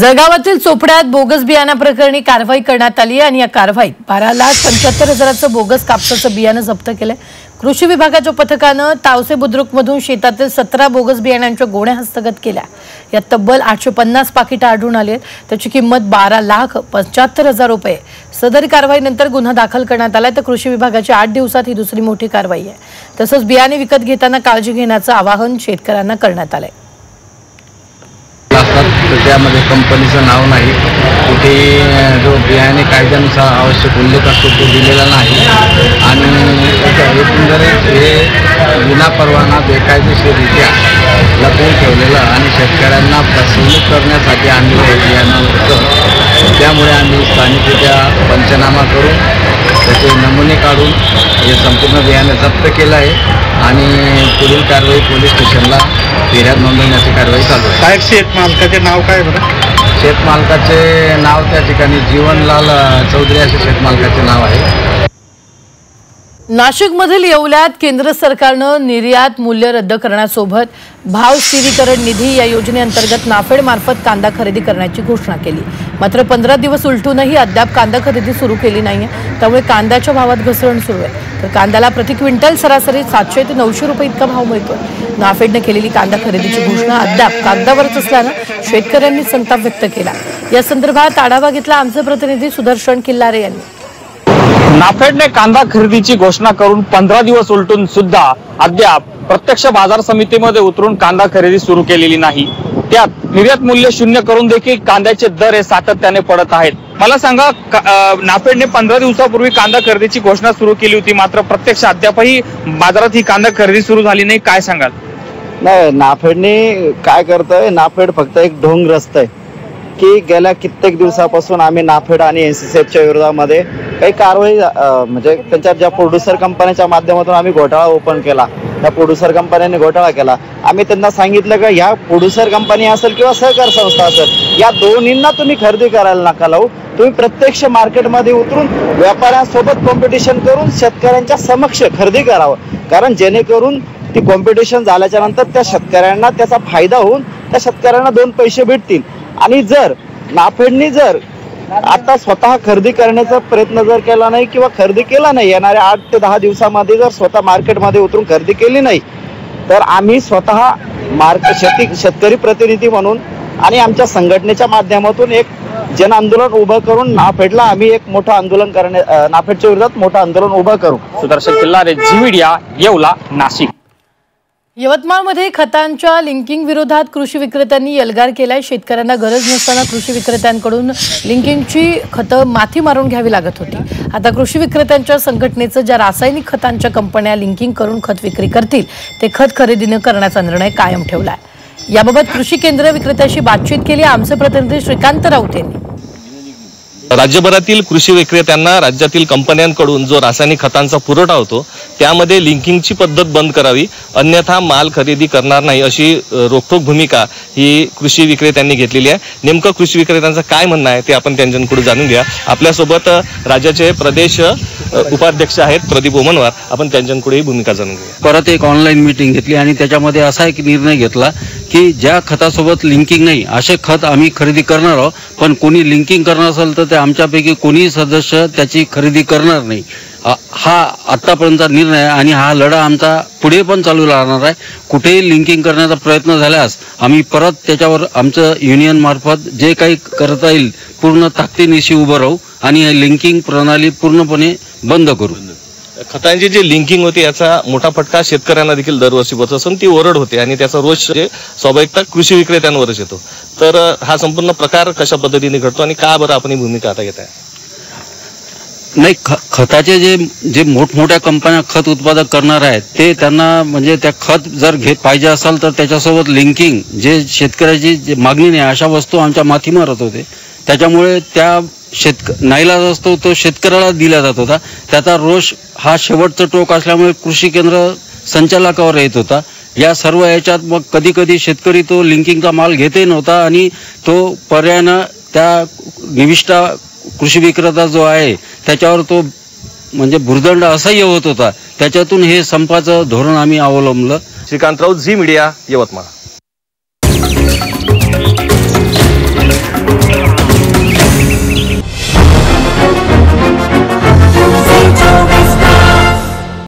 जळगावातील चोपड्यात bogus बियाण्याप्रकरणी कारवाई करण्यात आली आणि या कारवाईत 12,75,000चं बोगस कापसाचं बियाणं जप्त केलंय। कृषी विभागाच्या पथकानं तावसे बुद्रुकमधून शेतातील 17 बोगस बियाण्यांच्या गोण्या हस्तगत केल्या। यात तब्बल 850 पाकिटं आढळून आली आहेत। त्याची किंमत 12,75,000 रुपये। सदर कारवाईनंतर गुन्हा दाखल करण्यात आलाय। तर कृषी विभागाची 8 दिवसात ही दुसरी मोठी कारवाई आहे। तसंच बियाणे विकत घेताना काळजी घेण्याचं आवाहन शेतकऱ्यांना करण्यात आलंय। त्यामध्ये कंपनीचं नाव नाही, कुठे जो बियाणे कायद्यानुसार आवश्यक उल्लेख असतो तो दिलेला नाही आणि एकंदरीत हे विनापरवाना बेकायदेशीररित्या लपवून ठेवलेलं आणि शेतकऱ्यांना फसवणूक करण्यासाठी आणलेलं हे बियाणं होतं। त्यामुळे आम्ही स्थानिकरित्या पंचनामा करून त्याचे नमुने काढून हे संपूर्ण बियाणे जप्त केलं आहे आणि पुढील कारवाई पोलीस स्टेशनला फिर्याद नोंदवण्याची कारवाई चालू आहे। काय शेत मालकाचे नाव काय बरं? शेत मालकाचे नाव त्या ठिकाणी जीवनलाल चौधरी असे शेत मालकाचे नाव आहे। नाशिकमधील येवल्यात केंद्र सरकारनं निर्यात मूल्य रद्द करण्यासोबत भाव स्थिरीकरण निधी या योजनेअंतर्गत नाफेड मार्फत कांदा खरेदी करण्याची घोषणा केली। मात्र 15 दिवस उलटूनही अद्याप कांदा खरेदी सुरू केली नाहीये। त्यामुळे कांद्याच्या भावात घसरण सुरू आहे। तर कांद्याला प्रति क्विंटल सरासरी 700 ते 900 रुपये इतका भाव मिळतोय। नाफेडने केलेली कांदा खरेदीची घोषणा अद्याप कागदावरच असल्यानं शेतकऱ्यांनी संताप व्यक्त केला। या संदर्भात आढावा घेतला आमचे प्रतिनिधी सुदर्शन किल्लारे यांनी। नाफेडने कांदा खरेदीची घोषणा करून 15 दिवस उलटून सुद्धा अद्याप प्रत्यक्ष बाजार समितीमध्ये उतरून कांदा खरेदी सुरू केलेली नाही। त्यात निर्यात मूल्य शून्य करून देखील कांद्याचे दर हे सातत्याने पडत आहेत। मला सांगा, नाफेडने 15 दिवसापूर्वी कांदा खरेदीची घोषणा सुरू केली होती, मात्र प्रत्यक्ष अद्यापही बाजारात ही कांदा खरेदी सुरू झाली नाही, काय सांगाल? नाही, नाफेडने काय करतंय, नाफेड फक्त एक ढोंगग्रस्त आहे की गेल्या कित्येक दिवसापासून आम्ही नाफेड आणि एनसीसीएफच्या विरोधामध्ये काही कारवाई म्हणजे त्यांच्या ज्या प्रोड्युसर कंपन्यांच्या माध्यमातून आम्ही घोटाळा ओपन केला, त्या प्रोड्युसर कंपन्यांनी घोटाळा केला। आम्ही त्यांना सांगितलं की ह्या प्रोड्युसर कंपनी असेल किंवा सहकार संस्था असेल, या दोन्हींना तुम्ही खरेदी करायला नका लावू। तुम्ही प्रत्यक्ष मार्केटमध्ये उतरून व्यापाऱ्यांसोबत कॉम्पिटिशन करून शेतकऱ्यांच्या समक्ष खरेदी करावं, कारण जेणेकरून ती कॉम्पिटिशन झाल्याच्या नंतर त्या शेतकऱ्यांना त्याचा फायदा होऊन त्या शेतकऱ्यांना 2 पैसे भेटतील। आणि जर नाफेडनी जर आता स्वतः खरेदी करण्याचा प्रयत्न जर केला नाही किंवा खरेदी केला नाही, येणाऱ्या 8 ते 10 दिवसामध्ये जर स्वतः मार्केटमध्ये उतरून खरेदी केली नाही, तर आम्ही स्वतः शेतकरी प्रतिनिधी म्हणून आणि आमच्या संघटनेच्या माध्यमातून एक जन आंदोलन उभं करून नाफेडला आम्ही एक मोठं आंदोलन नाफेडच्या विरोधात मोठं आंदोलन उभं करू। Sudarshan Killare, Zee Media, Yeola, Nashik. यवतमाळमध्ये खतांच्या लिंकिंग विरोधात कृषी विक्रेत्यांनी एल्गार केलाय। शेतकऱ्यांना गरज नसताना कृषी विक्रेत्यांकडून लिंकिंगची खतं माती मारून घ्यावी लागत होती। आता कृषी विक्रेत्यांच्या संघटनेचं ज्या रासायनिक खतांच्या कंपन्या लिंकिंग करून खत विक्री करतील ते खत खरेदी न करण्याचा निर्णय कायम ठेवलाय। याबाबत कृषी केंद्र विक्रेत्याशी बातचीत केली आमचे प्रतिनिधी श्रीकांत राऊत यांनी। राज्यभरातील कृषी विक्रेत्यांना राज्यातील कंपन्यांकडून जो रासायनिक खतांचा पुरवठा होतो त्यामध्ये लिंकिंगची पद्धत बंद करावी, अन्यथा माल खरेदी करणार नाही अशी रोखठोक भूमिका ही कृषी विक्रेत्यांनी घेतलेली आहे। नेमकं कृषी विक्रेत्यांचं काय म्हणणं आहे ते आपण त्यांच्याकडून जाणून घ्या। आपल्यासोबत राज्याचे प्रदेश उपाध्यक्ष आहेत प्रदीप ओमनवार, आपण त्यांच्याकडे ही भूमिका जाणून घेऊया। परत एक ऑनलाईन मीटिंग घेतली आणि त्याच्यामध्ये असा एक निर्णय घेतला की ज्या खतासोबत लिंकिंग नाही असे खत आम्ही खरेदी करणार आहोत, पण कोणी लिंकिंग करणार असेल तर ते आमच्यापैकी कोणीही सदस्य त्याची खरेदी करणार नाही। हा आतापर्यंतचा निर्णय आणि हा लढा आमचा पुढे पण चालू राहणार आहे। कुठेही लिंकिंग करण्याचा प्रयत्न झाल्यास आम्ही परत त्याच्यावर आमचं युनियन मार्फत जे काही करता येईल पूर्ण ताकदीनिशी उभं राहू आणि ही लिंकिंग प्रणाली पूर्णपणे बंद करू। खतांची जी लिंकिंग होती याचा मोठा फटका शेतकऱ्यांना देखील दरवर्षी बसत असून ती ओरड होते आणि त्याचा रोष स्वाभाविकता कृषी विक्रेत्यांवरच येतो। तर हा संपूर्ण प्रकार कशा पद्धतीने घडतो आणि का बरं आपण ही भूमिका आता घेत आहे? नाही, खताचे जे मोठमोठ्या कंपन्या खत उत्पादक करणार आहेत ते त्यांना म्हणजे त्या खत जर पाहिजे असेल तर त्याच्यासोबत लिंकिंग जे शेतकऱ्याची जे मागणी नाही अशा वस्तू आमच्या माथी मारत होते। त्याच्यामुळे त्या नाईलाज असतो तो शेतकऱ्याला दिला जात होता। त्याचा रोष हा शेवटचं टोक असल्यामुळे कृषी केंद्र संचालकावर येत होता। या सर्व याच्यात मग कधी कधी शेतकरी तो लिंकिंगचा माल घेतही नव्हता आणि तो पर्यायानं त्या निविष्ठा कृषी विक्रेता जो आहे त्याच्यावर तो म्हणजे भुर्दंड असह्य होत होता। त्याच्यातून हे संपाचं धोरण आम्ही अवलंबलं। श्रीकांत राऊत, झी मीडिया, यवतमाळ। आहे